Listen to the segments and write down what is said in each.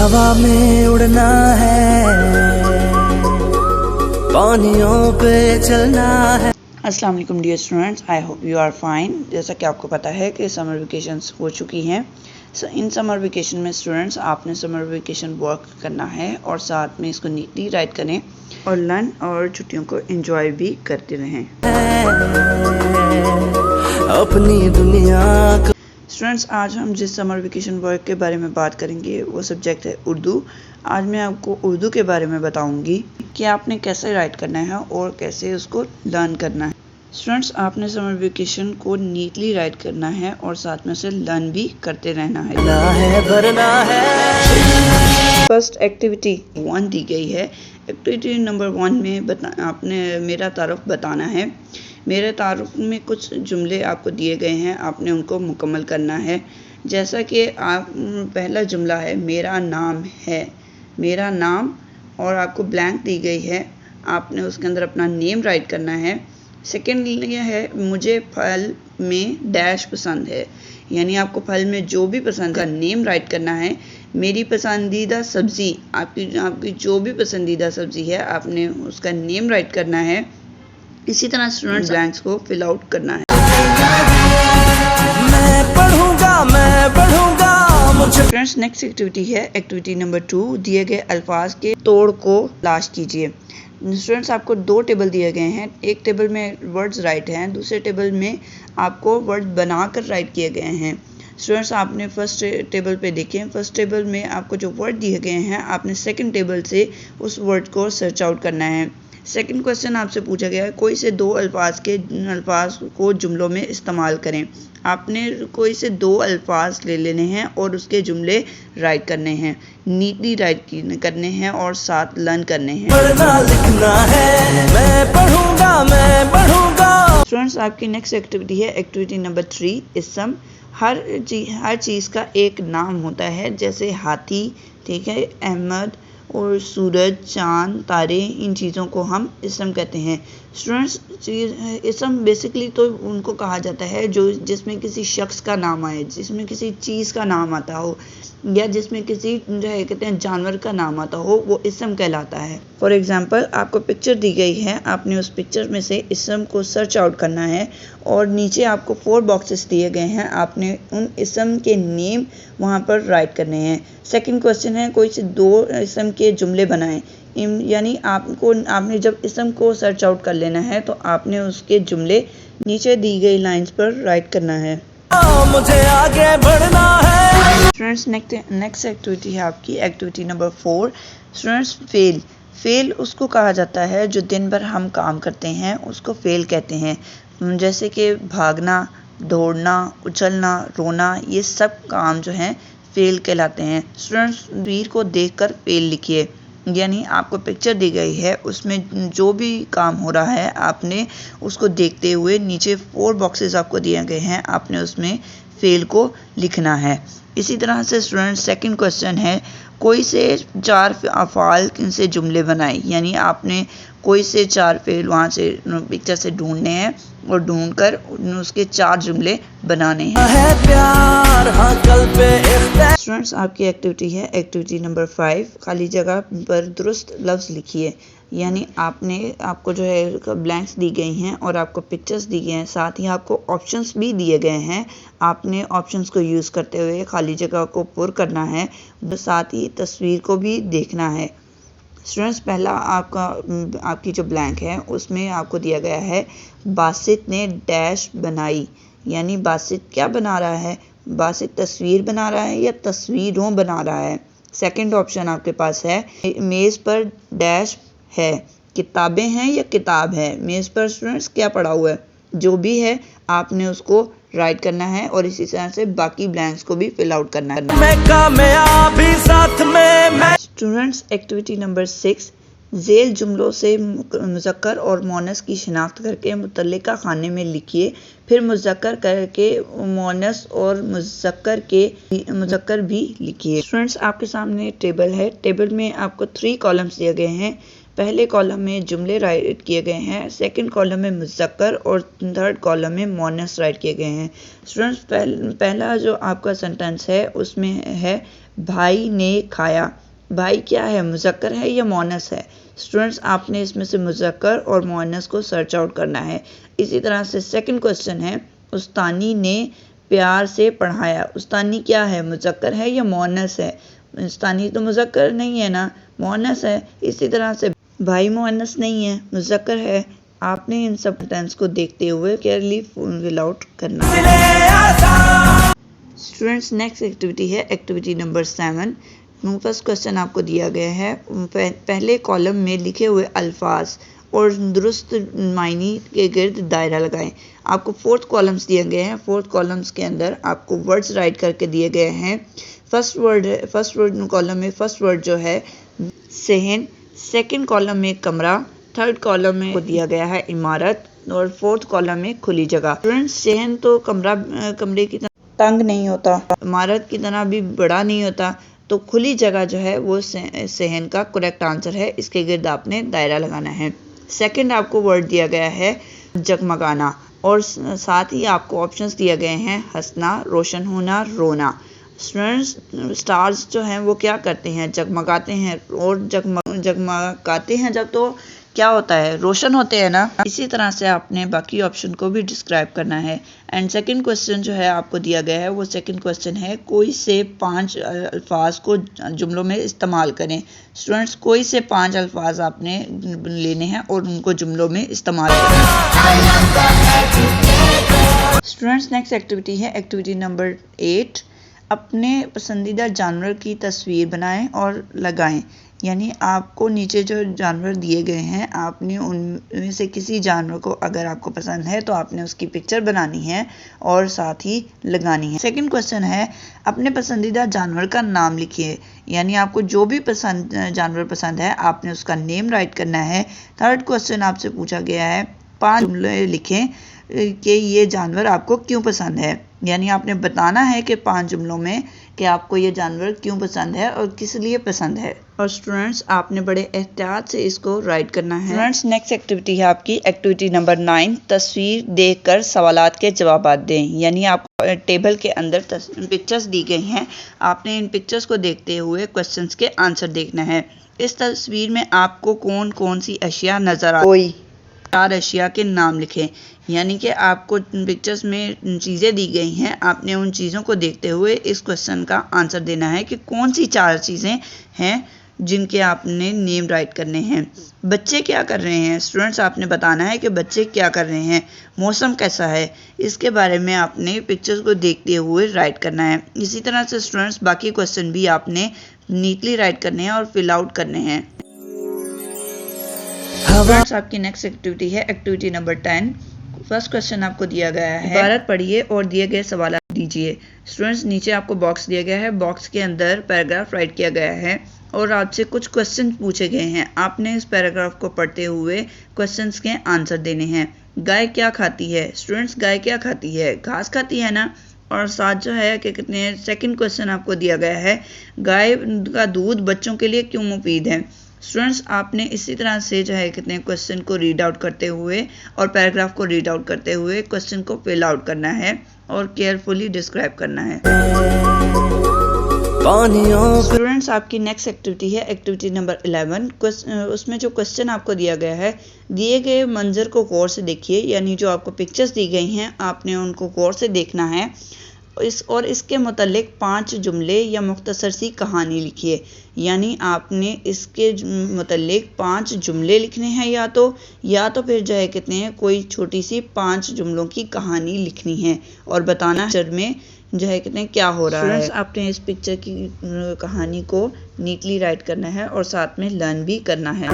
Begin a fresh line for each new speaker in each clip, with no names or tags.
हवा में उड़ना है, पानियों पे चलना है।
अस्सलाम वालेकुम dear students, I hope you are fine. जैसा कि आपको पता है कि समर वेकेशंस हो चुकी हैं। इन समर वेकेशन में स्टूडेंट्स आपने समर वेकेशन वर्क करना है और साथ में इसको नीटली राइट करें और लर्न और छुट्टियों को एंजॉय भी करते रहें
अपनी दुनिया।
स्टूडेंट्स आज हम जिस समर वेकेशन वर्क के बारे में बात करेंगे वो सब्जेक्ट है उर्दू। आज मैं आपको उर्दू के बारे में बताऊंगी कि आपने कैसे राइट करना है और कैसे उसको लर्न करना है। स्टूडेंट्स आपने समर वेकेशन को नीटली राइट करना है और साथ में से लर्न भी करते रहना है।
भरना है।
फर्स्ट एक्टिविटी 1 दी गई है। एक्टिविटी नंबर 1 में आपने मेरा तारुफ बताना है। मेरे तारुफ में कुछ जुमले आपको दिए गए हैं, आपने उनको मुकम्मल करना है। जैसा कि आप पहला जुमला है मेरा नाम है, मेरा नाम, और आपको ब्लैंक दी गई है, आपने उसके अंदर अपना नेम राइट करना है। सेकेंड ये है मुझे फल में डैश पसंद है, यानी आपको फल में जो भी पसंद है नेम राइट करना है। मेरी पसंदीदा सब्ज़ी, आपकी जो भी पसंदीदा सब्ज़ी है आपने उसका नेम राइट करना है। इसी तरह स्टूडेंट्स ब्लैंक्स को फिल आउट करना है।
मैं पढ़ूंगा मुझे।
फ्रेंड्स नेक्स्ट एक्टिविटी है एक्टिविटी नंबर 2। दिए गए अल्फाज के तोड़ को तलाश कीजिए। स्टूडेंट्स आपको 2 टेबल दिए गए हैं। एक टेबल में वर्ड्स राइट हैं, दूसरे टेबल में आपको वर्ड बनाकर राइट किए गए हैं। स्टूडेंट्स आपने फर्स्ट टेबल पे देखें, फर्स्ट टेबल में आपको जो वर्ड दिए गए हैं आपने सेकंड टेबल से उस वर्ड को सर्च आउट करना है। सेकंड क्वेश्चन आपसे पूछा गया है कोई से 2 अल्फाज को जुमलों में इस्तेमाल करें। आपने कोई से 2 अल्फाज ले लेने हैं और उसके जुमले राइट करने हैं, नीटली राइट करने हैं और साथ लर्न करने हैं।
पढ़ना लिखना है, मैं पढ़ूंगा।
स्टूडेंट्स आपकी नेक्स्ट एक्टिविटी है एक्टिविटी नंबर 3 इसम। हर चीज़ का एक नाम होता है, जैसे हाथी, ठीक है, अहमद और सूरज, चांद, तारे, इन चीज़ों को हम इसम कहते हैं। स्टूडेंट्स इसम बेसिकली तो उनको कहा जाता है जो जिसमें किसी शख्स का नाम आए, जिसमें किसी चीज़ का नाम आता हो या जिसमें किसी जो है कहते हैं जानवर का नाम आता हो, वो इसम कहलाता है। फॉर एग्जांपल आपको पिक्चर दी गई है, आपने उस पिक्चर में से इसम को सर्च आउट करना है और नीचे आपको 4 बॉक्सेस दिए गए हैं, आपने उन इसम के नेम वहाँ पर राइट करने हैं। सेकंड क्वेश्चन है कोई से 2 इसम के जुमले बनाएं, यानी आपने जब इसम को सर्च आउट कर लेना है तो आपने उसके जुमले नीचे दी गई लाइंस पर राइट करना है।
मुझे आगे बढ़ना है।
स्टूडेंट्स नेक्स्ट एक्टिविटी है आपकी एक्टिविटी नंबर 4। स्टूडेंट्स फेल उसको कहा जाता है जो दिन भर हम काम करते हैं उसको फेल कहते हैं, जैसे कि भागना, दौड़ना, उछलना, रोना, ये सब काम जो हैं फेल कहलाते हैं। स्टूडेंट्स तस्वीर को देखकर फेल लिखिए, यानी आपको पिक्चर दी गई है उसमें जो भी काम हो रहा है आपने उसको देखते हुए नीचे 4 बॉक्सेस आपको दिए गए हैं, आपने उसमें फेल को लिखना है। इसी तरह से स्टूडेंट सेकंड क्वेश्चन है कोई से 4 अफ़ाल से जुमले बनाए, यानी आपने कोई से 4 फेल वहाँ से पिक्चर से ढूंढने हैं और ढूंढकर उसके 4 जुमले बनाने हैं। स्टूडेंट्स आपकी एक्टिविटी है एक्टिविटी नंबर 5। खाली जगह पर दुरुस्त लफ्ज़ लिखिए, यानी आपको जो है ब्लैंक्स दी गई हैं और आपको पिक्चर्स दी गए हैं, साथ ही आपको ऑप्शंस भी दिए गए हैं। आपने ऑप्शंस को यूज़ करते हुए खाली जगह को पुर करना है, साथ ही तस्वीर को भी देखना है। स्टूडेंट्स पहला आपकी जो ब्लैंक है उसमें आपको दिया गया है बासित ने डैश बनाई, यानी बासित क्या बना रहा है, बासित तस्वीर बना रहा है या तस्वीरों बना रहा है। सेकंड ऑप्शन आपके पास है मेज़ पर डैश है, किताबें हैं या किताब है। मेज़ पर स्टूडेंट्स क्या पड़ा हुआ है, जो भी है आपने उसको राइट करना है और इसी तरह से बाकी ब्लैंक्स को भी फिल आउट करना है।
मैं कामयाबी साथ में।
स्टूडेंट्स एक्टिविटी नंबर 6 झेल जुमलों से मुज़क्कर और मोनस की शिनाख्त करके मुतल्लिका खाने में लिखिए, फिर मुज़क्कर करके मोनस और मुज़क्कर भी लिखिए। स्टूडेंट्स आपके सामने टेबल है, टेबल में आपको 3 कॉलम्स दिए गए हैं। पहले कॉलम में जुमले राइट किए गए हैं, सेकंड कॉलम में मुज़क्कर और थर्ड कॉलम में मोनस राइट किए गए हैं। स्टूडेंट्स पहला जो आपका सेंटेंस है उसमें है भाई ने खाया। भाई क्या है, मुज़क्कर है या मोनस है? स्टूडेंट्स आपने इसमें से मुज़क्कर और मोनस को सर्च आउट करना है। इसी तरह से सेकंड क्वेश्चन है उस्तानी ने प्यार से पढ़ाया। उस्तानी क्या है, मुज़क्कर है या मोनस है? उस्तानी तो मुज़क्कर नहीं है ना, मोनस है। इसी तरह से भाई मोनस नहीं है, मुज़क्कर है। आपने इन सब सेंटेंस को देखते हुए केयरली फिल आउट करना है। स्टूडेंट्स नेक्स्ट एक्टिविटी है एक्टिविटी नंबर 7। फर्स्ट क्वेश्चन आपको दिया गया है, पहले कॉलम में लिखे हुए अल्फाज और दुरुस्त मायनी के गिर्द दायरा लगाएं। आपको फोर्थ कॉलम्स दिए गए हैं। फोर्थ कॉलम्स के अंदर आपको वर्ड्स राइट करके दिए गए हैं। फर्स्ट वर्ड कॉलम में फर्स्ट वर्ड जो है सहन, सेकंड कॉलम में कमरा, थर्ड कॉलम में दिया गया है इमारत और फोर्थ कॉलम में खुली जगह। स्टूडेंट्स सहन तो कमरे की तरह तंग नहीं होता, इमारत की तरह भी बड़ा नहीं होता, तो खुली जगह जो है वो सहन का करेक्ट आंसर है। इसके गिर्द आपने दायरा लगाना है। सेकंड आपको वर्ड दिया गया है जगमगाना और साथ ही आपको ऑप्शंस दिए गए हैं हंसना, रोशन होना, रोना। स्टूडेंट्स स्टार्स जो हैं वो क्या करते हैं, जगमगाते हैं और जगमगाते हैं जब तो क्या होता है, रोशन होते हैं ना। इसी तरह से आपने बाकी ऑप्शन को भी डिस्क्राइब करना है। एंड सेकंड क्वेश्चन जो है आपको दिया गया है वो सेकंड क्वेश्चन है कोई से 5 अल्फाज को जुमलों में इस्तेमाल करें। स्टूडेंट्स कोई से 5 अल्फाज आपने लेने हैं और उनको जुमलों में इस्तेमाल करें। स्टूडेंट्स नेक्स्ट एक्टिविटी है एक्टिविटी नंबर 8। अपने पसंदीदा जानवर की तस्वीर बनाएं और लगाएं। यानी आपको नीचे जो जानवर दिए गए हैं आपने उनमें से किसी जानवर को अगर आपको पसंद है तो आपने उसकी पिक्चर बनानी है और साथ ही लगानी है। सेकंड क्वेश्चन है अपने पसंदीदा जानवर का नाम लिखिए। यानी आपको जो भी जानवर पसंद है आपने उसका नेम राइट करना है। थर्ड क्वेश्चन आपसे पूछा गया है 5 जुमले लिखें कि ये जानवर आपको क्यों पसंद है। यानी आपने बताना है कि 5 जुमलों में कि आपको ये जानवर क्यों पसंद है और किस लिए पसंद है। और स्टूडेंट्स आपने बड़े एहतियात से इसको राइट करना है। स्टूडेंट्स नेक्स्ट एक्टिविटी है आपकी एक्टिविटी नंबर 9। तस्वीर देखकर सवालात के जवाब दें। यानी आपको टेबल के अंदर पिक्चर्स दी गई हैं, आपने इन पिक्चर्स को देखते हुए क्वेश्चंस के आंसर देखना है। इस तस्वीर में आपको कौन कौन सी अशिया नजर आ रही, 4 अशिया के नाम लिखें। यानी कि आपको पिक्चर्स में चीज़ें दी गई हैं, आपने उन चीज़ों को देखते हुए इस क्वेश्चन का आंसर देना है कि कौन सी 4 चीज़ें हैं जिनके आपने नेम राइट करने हैं। बच्चे क्या कर रहे हैं, स्टूडेंट्स आपने बताना है कि बच्चे क्या कर रहे हैं। मौसम कैसा है, इसके बारे में आपने पिक्चर्स को देखते हुए राइट करना है। इसी तरह से स्टूडेंट्स बाकी क्वेश्चन भी आपने नीटली राइट करने हैं और फिल आउट करने हैं। आपकी नेक्स्ट एक्टिविटी है एक्टिविटी नंबर 10। फर्स्ट क्वेश्चन आपको दिया गया है, इबारत पढ़िए और दिए गए सवाल दीजिए। स्टूडेंट्स नीचे आपको बॉक्स दिया गया है, बॉक्स के अंदर पैराग्राफ राइट किया गया है और आपसे कुछ क्वेश्चन पूछे गए हैं। आपने इस पैराग्राफ को पढ़ते हुए क्वेश्चंस के आंसर देने हैं। गाय क्या खाती है, स्टूडेंट्स गाय क्या खाती है, घास खाती है ना। और साथ जो है कि कितने सेकंड क्वेश्चन आपको दिया गया है, गाय का दूध बच्चों के लिए क्यों मुफीद है। स्टूडेंट्स आपने इसी तरह से जो है कितने क्वेश्चन को रीड आउट करते हुए और पैराग्राफ को रीड आउट करते हुए क्वेश्चन को फिल आउट करना है और केयरफुली डिस्क्राइब करना है। स्टूडेंट्स आपकी नेक्स्ट एक्टिविटी है एक्टिविटी नंबर 11। उसमें जो क्वेश्चन आपको दिया गया है, दिए गए मंजर को गौर से देखिए। यानी जो आपको पिक्चर्स दी गई हैं आपने उनको गौर से देखना है और इसके मुतालिक 5 जुमले या मुख्तसर सी कहानी लिखिए। यानी आपने इसके मुतालिक 5 जुमले लिखने हैं या तो फिर जो है कितने हैं कोई छोटी सी 5 जुमलों की कहानी लिखनी है और बताना पिक्चर में जो है कितने क्या हो रहा है। आपने इस पिक्चर की कहानी को नीटली राइट करना है और साथ में लर्न भी करना है।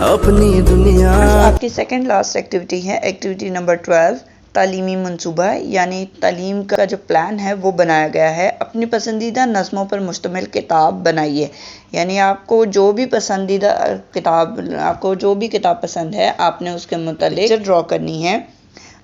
अपनी दुनिया
आपकी सेकंड लास्ट एक्टिविटी है एक्टिविटी नंबर 12। तालीमी मंसूबा यानी तालीम का जो प्लान है वो बनाया गया है। अपनी पसंदीदा नज़मों पर मुश्तमिल किताब बनाइए। यानी आपको जो भी किताब पसंद है आपने उसके मुतालिक ड्रॉ करनी है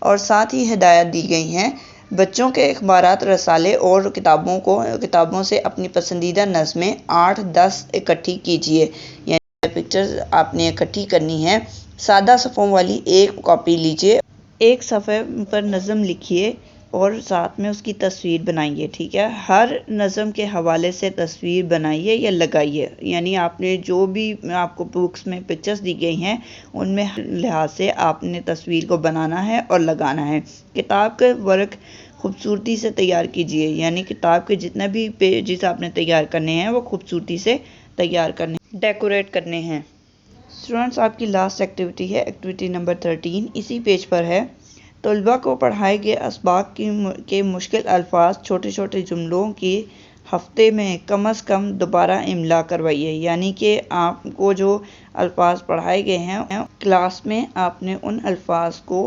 और साथ ही हिदायत दी गई हैं। बच्चों के अखबारात, रसाले और किताबों से अपनी पसंदीदा नज़में 8-10 इकट्ठी कीजिए। यानी पिक्चर्स आपने इकट्ठी करनी है। सादा सफ़ों वाली एक कॉपी लीजिए, एक सफ़े पर नज़म लिखिए और साथ में उसकी तस्वीर बनाइए। ठीक है, हर नज़म के हवाले से तस्वीर बनाइए या लगाइए, यानी आपने जो भी आपको बुक्स में पिक्चर्स दी गई हैं उनमें लिहाज से आपने तस्वीर को बनाना है और लगाना है। किताब के वर्क खूबसूरती से तैयार कीजिए, यानी किताब के जितना भी पेजेस आपने तैयार करने हैं वो खूबसूरती से तैयार करने, डेकोरेट करने हैं। स्टूडेंट्स, आपकी लास्ट एक्टिविटी है एक्टिविटी नंबर 13, इसी पेज पर है। तलबा को पढ़ाए गए असबाक के मुश्किल अल्फाज छोटे छोटे जुमलों की हफ्ते में कम से कम दोबारा इमला करवाइए, यानी कि आपको जो अल्फाज पढ़ाए गए हैं क्लास में आपने उन अल्फाज को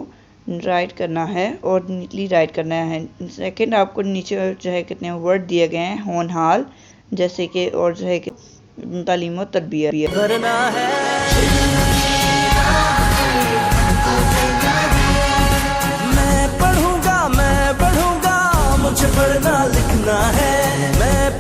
राइट करना है और नीटली राइट करना है। सेकंड, आपको नीचे जो है कितने वर्ड दिए गए हैं होनहाल जैसे कि, और जो है कि तालीम और तरबियत
करना है। मैं पढ़ूंगा मुझे पढ़ना लिखना है। मैं